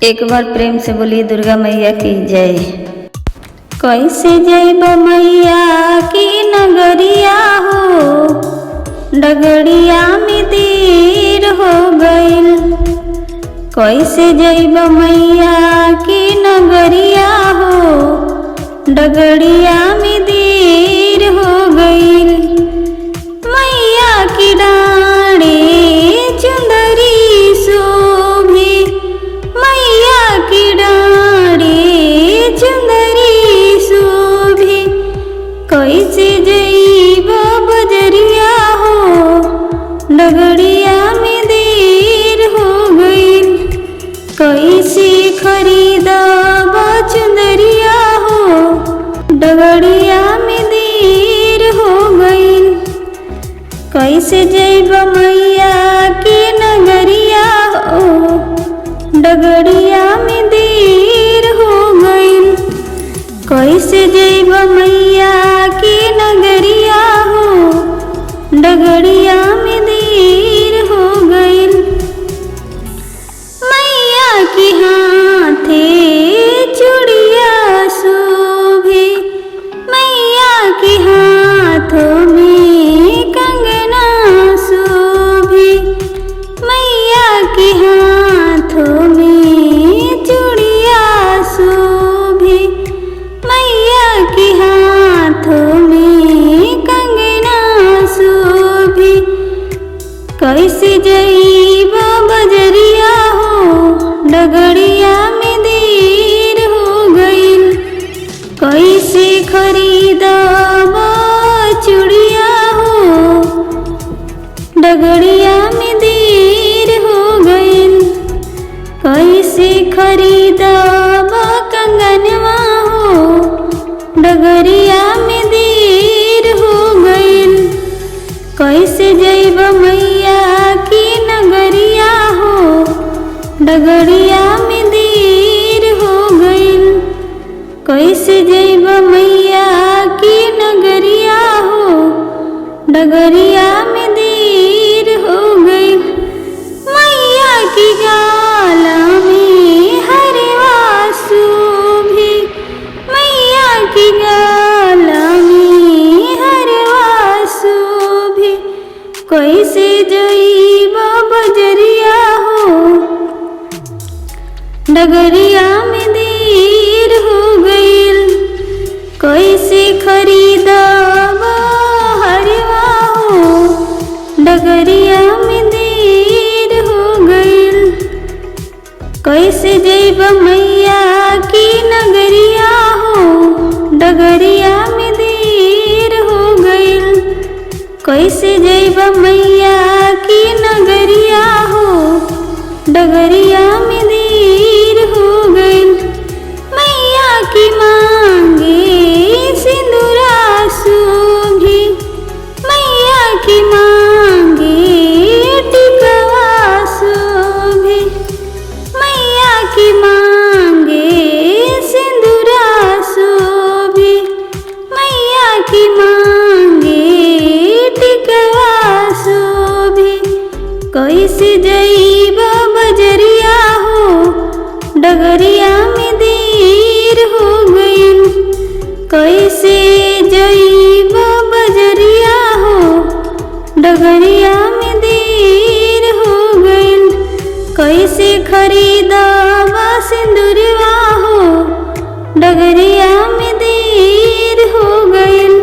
एक बार प्रेम से बोलिए दुर्गा मैया की जय। कैसे जैब मैया की नगरिया हो, डगड़िया में देर हो गईल। कैसे जैब मैया की नगरिया हो, डगड़िया में देर हो गईल। मैया की डाढ़े चुंदरी शोभे, मैया की डाढ़े चुंदरी शोभे। कैसे जैब बजरिया हो, डगड़िया में देर हो गईल। कैसे खरीदब चुंदरिया हो, डगड़िया में देर हो गईल। कैसे जैब मैया की नगरिया हो, डगड़िया में देर हो गईल। कैसे जैब मैया की नगरिया हो, डगड़िया में देर हो गईल। मैया की हाथे चूड़िया शोभे, मैया की हाथों में कंगना शोभे। मैया की हाथों में चूड़िया शोभे, मैया की हाथों में कंगना शोभे। कैसे जैब बजरिया हो, डगड़िया में देर हो गईल। कैसे खरीदब चूड़िया हो, डगड़िया में देर हो गईल। कैसे खरीदब कंगनवा हो, डगड़िया में देर हो गईल। कैसे जैब मैया की नगरिया हो, डगड़िया में देर हो गईल। कैसे जैब मैया की नगरिया हो, डगड़िया में देर हो गईल। मैया की गाला में हरवा शोभे, मैया की गाला में हरवा शोभे। कैसे जैब बजरिया हो, डगड़िया में देर हो गईल। कैसे खरीदब हरवा हो, डगड़िया में देर हो गईल। कैसे जैब मैया की नगरिया हो, डगड़िया में देर हो गईल। कैसे जैब मैया की नगरिया हो, डगड़िया में देर हो गईल। मैया की मांगे सिंदूरा शोभे, मैया की मांगे टिकवा शोभे। मैया की मांगे सिंदूरा शोभे, मैया की मांगे टिकवा शोभे। कैसे जैब बजरिया हो, डगड़िया में देर हो गईल। कैसे जैब बजरिया हो, डगड़िया में देर हो गईल। कैसे खरीदब सिंदूरवा हो, डगड़िया में देर हो गईल।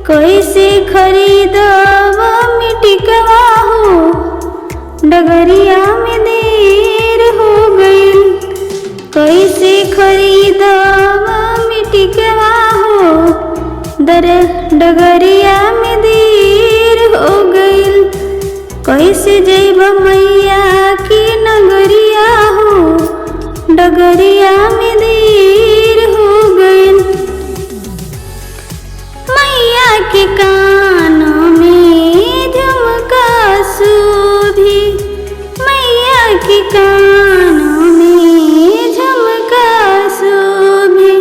कैसे खरीदब मिटिकवा हो, डगड़िया में देर हो गईल। कैसे खरीदब मिटिकवा हो, डगड़िया में देर हो गईल। कैसे जैब मैया की नगरिया हो, डगड़िया में देर हो गईल। मैया के कानों में झुमका शोभे, मैया के कानों में झुमका शोभे।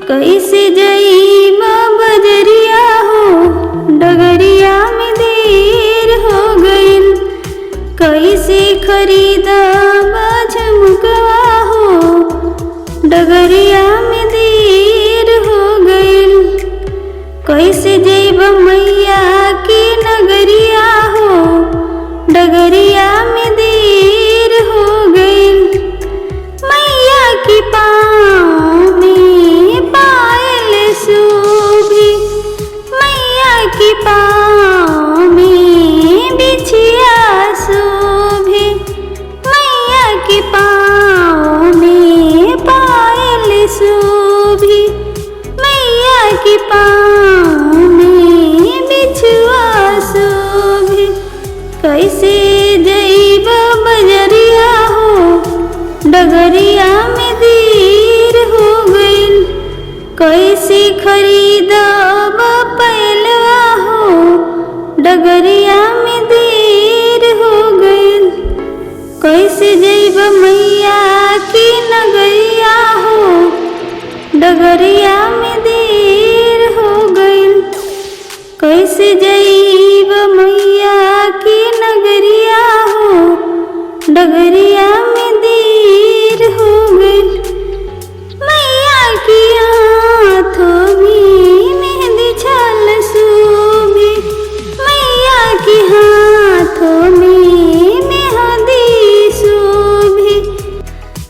कैसे जैब बजरिया हो, डगड़िया में देर हो गईल। कैसे खरीदब डगरिया में देर हो गइल। कैसे जइब मैया की नगरिया हो, डगरिया में देर हो गइल। मैया की पाँव में पायल शोभे, मैया की पाँव में बिछिया शोभे, मैया की पाँव में पायल शोभे, मैया की पाँव में बिछुआ शोभे। कैसे जइब बजरिया हो, डगरिया में देर हो गइल। कैसे खरीदब पैलवा हो, डगरिया में देर हो गइल। कैसे जइब मैया की नगरिया हो, डगरिया में देर हो गइल। कैसे जइब मैया की नगरिया हो, डगरिया में देर हो गइल। मैया की हाथों में मेहंदी छाल शोभे, मैया की हाथों में मेहंदी शोभे,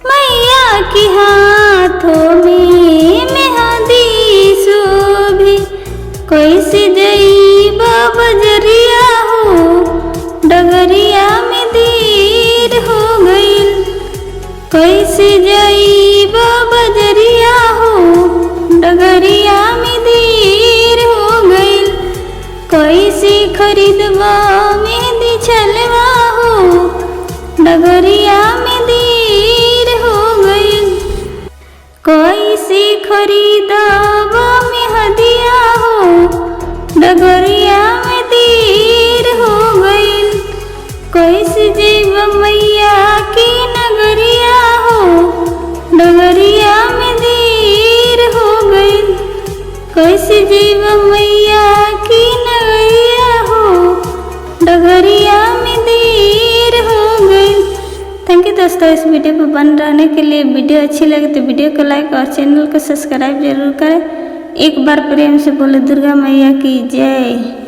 मैया की हाथों में मेहंदी शोभे। कैसे जइब बजरिया हो, डगरिया में देर हो गइल। कैसे जइब बजरिया हो, डगरिया में देर हो गइल। कैसे खरीदब मेहंदी छलवा हो, डगरिया में देर हो गइल। कैसे खरीदब मेहंदिया हो, डगरिया में देर हो गइल। कैसे जइब मैया की नगरिया हो, डगरिया में देर हो गइल। कैसे जइब मैया की नगरिया हो, डगरिया में देर हो गइल। थैंक यू दोस्तों, इस वीडियो पर बन रहने के लिए। वीडियो अच्छी लगे तो वीडियो को लाइक और चैनल को सब्सक्राइब जरूर करें। एक बार प्रेम से बोले दुर्गा मैया की जय।